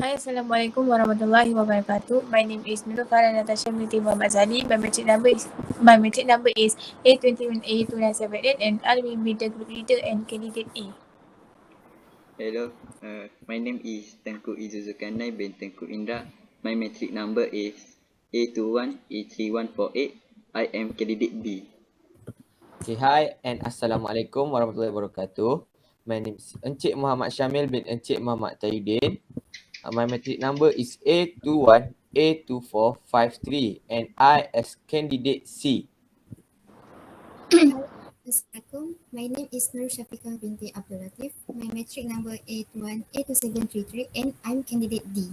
Hai, Assalamualaikum warahmatullahi wabarakatuh. My name is Nurul Farah Natasha binti Muhammad Zali. My matric number is A21 A2978 and I will be the group leader and candidate A. Hello, my name is Tengku Izuzulkarnain bin Tengku Indra. My matric number is A21 A3148. I am candidate B. Okay, hi and Assalamualaikum warahmatullahi wabarakatuh. My name is Encik Muhammad Syamil bin Encik Muhammad Tahyuddin. My matric number is A21 A2453 and I as candidate C. Assalamualaikum. My name is Nur Syafiqah binti Abdul Latif. My matric number A21 A2733 and I'm candidate D.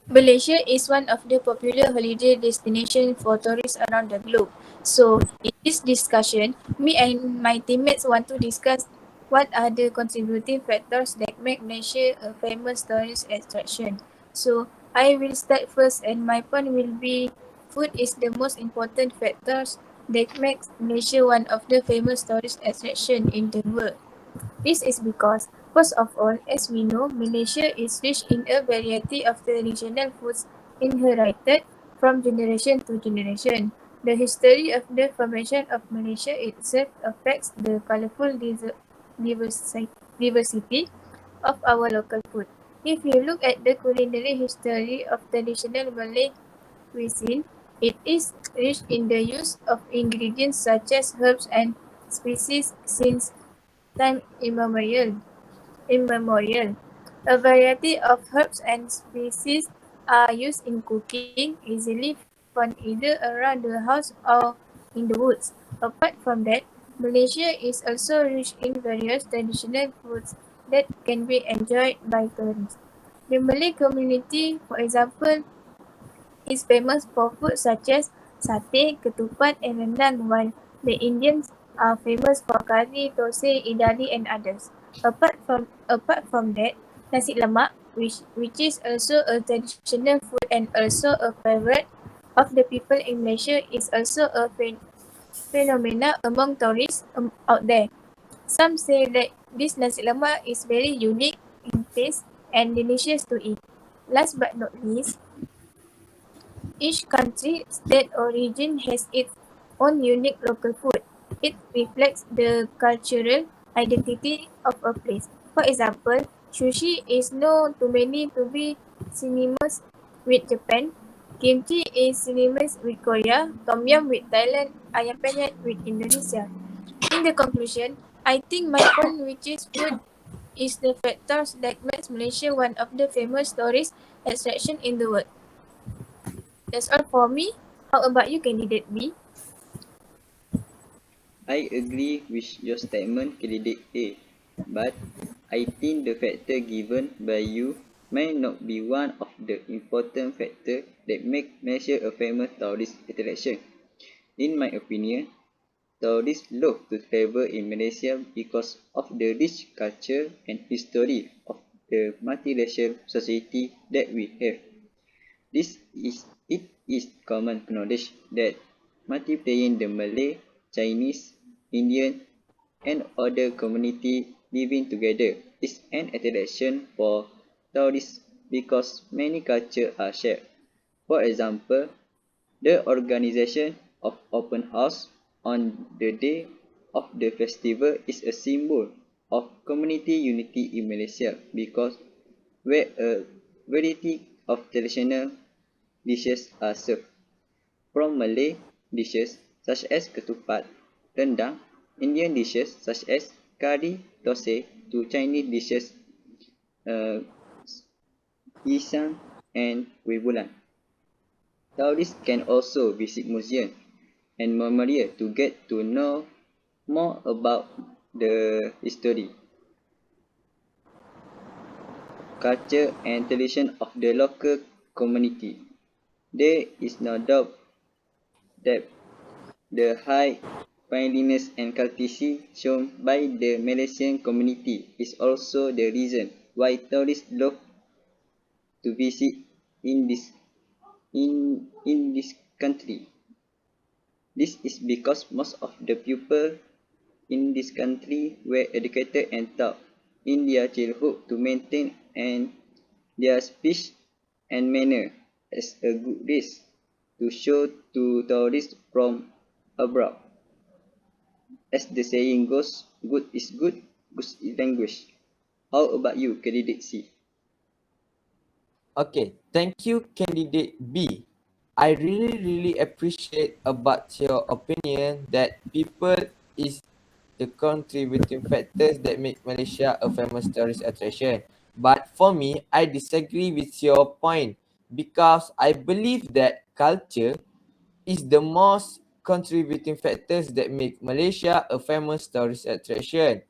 Malaysia is one of the popular holiday destinations for tourists around the globe. So, in this discussion, me and my teammates want to discuss what are the contributing factors that make Malaysia a famous tourist attraction. So, I will start first and my point will be food is the most important factors that makes Malaysia one of the famous tourist attraction in the world. This is because, first of all, as we know, Malaysia is rich in a variety of traditional foods inherited from generation to generation. The history of the formation of Malaysia itself affects the colorful diversity of our local food. If you look at the culinary history of traditional Malay cuisine, it is rich in the use of ingredients such as herbs and species since time immemorial. A variety of herbs and species are used in cooking, easily found either around the house or in the woods. Apart from that, Malaysia is also rich in various traditional foods that can be enjoyed by tourists. The Malay community, for example, is famous for food such as satay, ketupat, and rendang, while the Indians are famous for curry, thosai, idali, and others. Apart from that, nasi lemak, which is also a traditional food and also a favorite of the people in Malaysia, is also a phenomena among tourists out there. Some say that this nasi lemak is very unique in taste and delicious to eat. Last but not least, each country, state or region has its own unique local food. It reflects the cultural identity of a place. For example, sushi is known to many to be synonymous with Japan. Kimchi is synonymous with Korea, Tom Yum with Thailand, Ayam Penyet with Indonesia. In the conclusion, I think my point, which is food, is the factors that makes Malaysia one of the famous tourist attraction in the world. That's all for me. How about you, candidate B? I agree with your statement, candidate A, but I think the factor given by you may not be one of the important factors that make Malaysia a famous tourist attraction. In my opinion, tourists love to travel in Malaysia because of the rich culture and history of the multiracial society that we have. It is common knowledge that multiplying the Malay, Chinese, Indian, and other community living together is an attraction for tourists because many cultures are shared. For example, the organization of open house on the day of the festival is a symbol of community unity in Malaysia because where a variety of traditional dishes are served, from Malay dishes such as ketupat, rendang, Indian dishes such as curry, thosai, to Chinese dishes, uh, pisang and kuih bulan. Tourists can also visit museums and memorial to get to know more about the history, culture and tradition of the local community. There is no doubt that the high friendliness and courtesy shown by the Malaysian community is also the reason why tourists love to visit in this in this country. This is because most of the people in this country were educated and taught in their childhood to maintain and their speech and manner as a good risk to show to tourists from abroad. As the saying goes, good is good, good is language. How about you, candidate C? Okay, thank you, candidate B. I really appreciate about your opinion that people is the contributing factors that make Malaysia a famous tourist attraction. But for me, I disagree with your point because I believe that culture is the most contributing factors that make Malaysia a famous tourist attraction.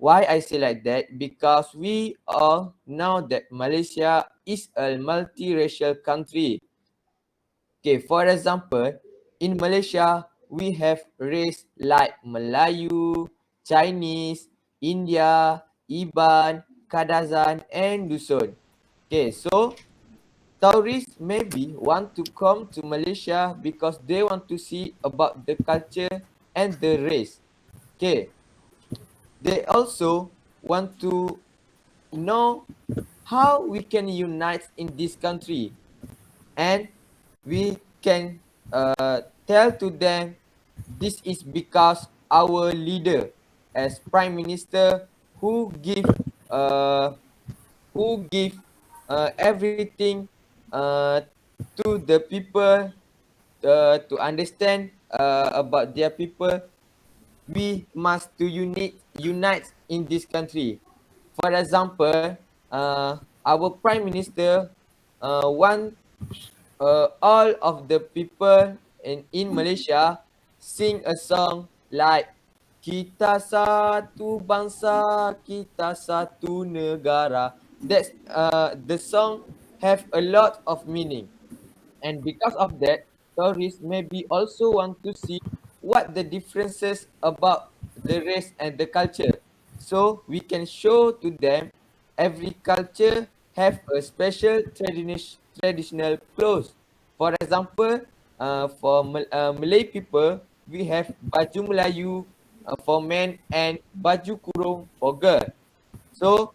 Why I say like that? Because we all know that Malaysia is a multiracial country. Okay, for example, in Malaysia, we have race like Melayu, Chinese, India, Iban, Kadazan, and Dusun. Okay, so tourists maybe want to come to Malaysia because they want to see about the culture and the race. Okay, they also want to know how we can unite in this country, and we can tell to them this is because our leader as prime minister who uh, give everything uh, to the people to understand about their people. We must to unite in this country. For example, our prime minister want all of the people in Malaysia sing a song like kita satu bangsa, kita satu negara. That's the song have a lot of meaning. And because of that, tourists maybe also want to see what the differences about the race and the culture. So we can show to them every culture have a special traditional clothes. For example, for Malay people, we have baju Melayu for men and baju kurung for girl. So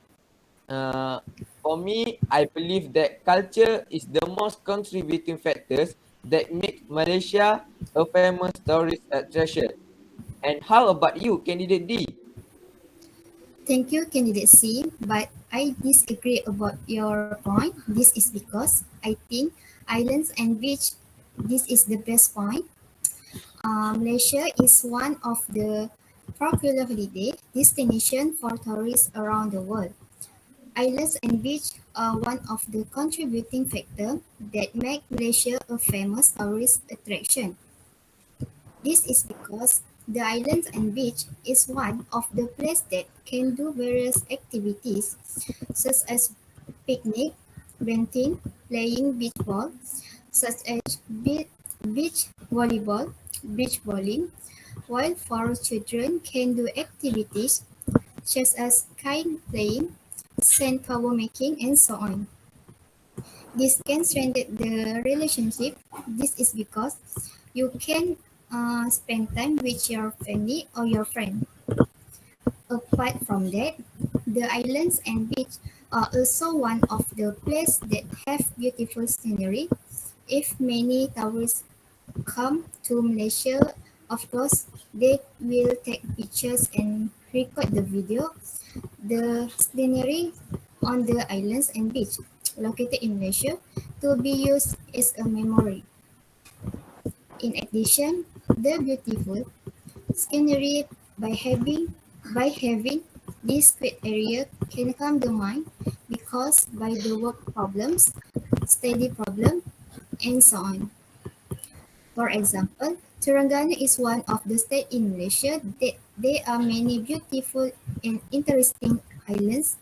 uh, for me, I believe that culture is the most contributing factors that make Malaysia a famous tourist attraction. And how about you, candidate D? Thank you, candidate C, but I disagree about your point. This is because I think islands and beach, this is the best point. Malaysia is one of the popular holiday destination for tourists around the world. Islands and beach are one of the contributing factors that make Malaysia a famous tourist attraction. This is because the islands and beach is one of the places that can do various activities such as picnic, renting, playing beach ball, such as beach volleyball, beach bowling, while for children can do activities such as kite playing, sand power making, and so on. This can strengthen the relationship. This is because you can spend time with your family or your friend. Apart from that, the islands and beach are also one of the places that have beautiful scenery. If many tourists come to Malaysia, of course, they will take pictures and record the video. The scenery on the islands and beach located in Malaysia to be used as a memory. In addition, the beautiful scenery by having this great area can calm the mind because by the work problems, study problem, and so on. For example, Terengganu is one of the states in Malaysia that there are many beautiful and interesting islands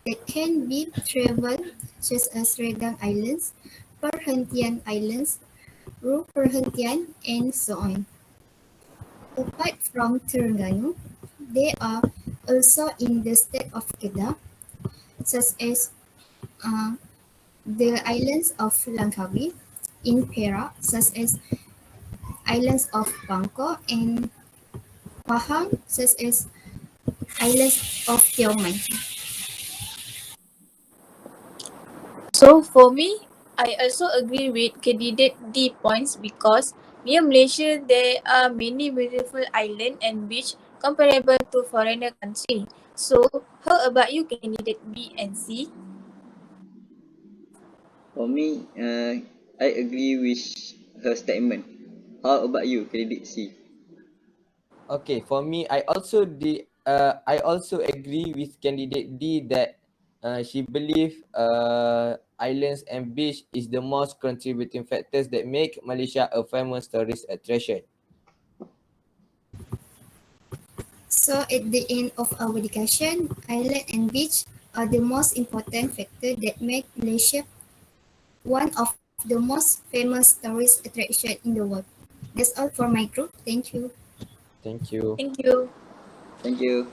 that can be traveled, such as Redang Islands, Perhentian Islands, Ru Perhentian, and so on. Apart from Terengganu, there are also in the state of Kedah, such as uh, the islands of Langkawi, in Perak, such as islands of Bangkok, and Pahang, such as islands of Tioman. So for me, I also agree with candidate D points because near Malaysia there are many beautiful island and beach comparable to foreigner country. So how about you candidate B and C? For me, I agree with her statement. How about you, credit C? Okay, for me, I also agree with candidate D that she believe islands and beach is the most contributing factors that make Malaysia a famous tourist attraction. So at the end of our discussion, island and beach are the most important factor that make Malaysia one of the most famous tourist attraction in the world. That's all for my group. Thank you. Thank you. Thank you. Thank you.